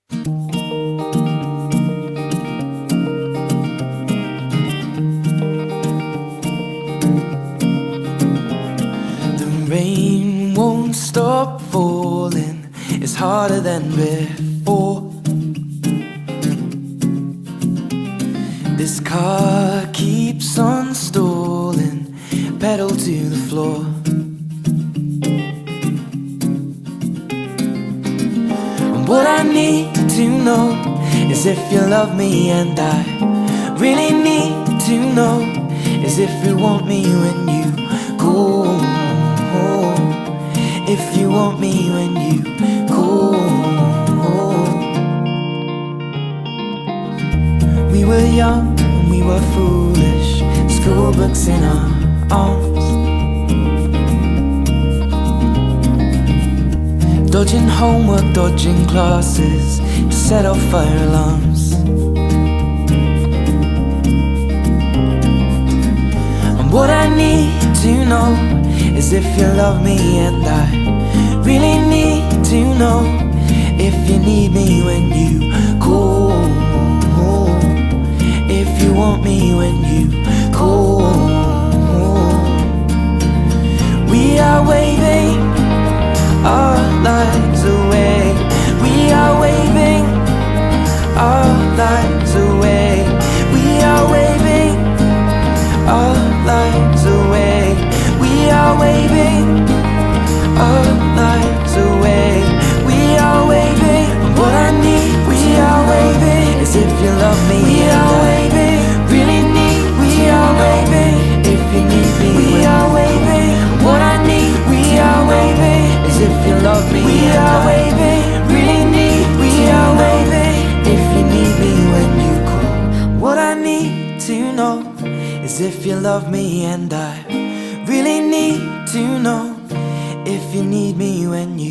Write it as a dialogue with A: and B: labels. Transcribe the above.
A: The rain won't stop falling, it's harder than before. This car keeps on stalling, pedal to the floor. And what I need to know is if you love me, and I really need to know is if you want me when you go home. If you want me when you go home. We were young and we were foolish, school books in our arms, dodging homework, dodging classes to set off fire alarms. And what I need to know is if you love me, and I really need to know if you need me when you go home. If you want me when you go home. We are waving our lives away. We are waving our lives away. We are waving our lives away. We are waving our lives away. We are waving. What I need, we are waving, is if you love me. We are waving, really need. We are waving, if you need me. We are waving. What I need, we are waving, is if you love me. We are waving, really need. We are waving, if you need me when you call. What I need to know is if you love me, and I really need to know if you need me when you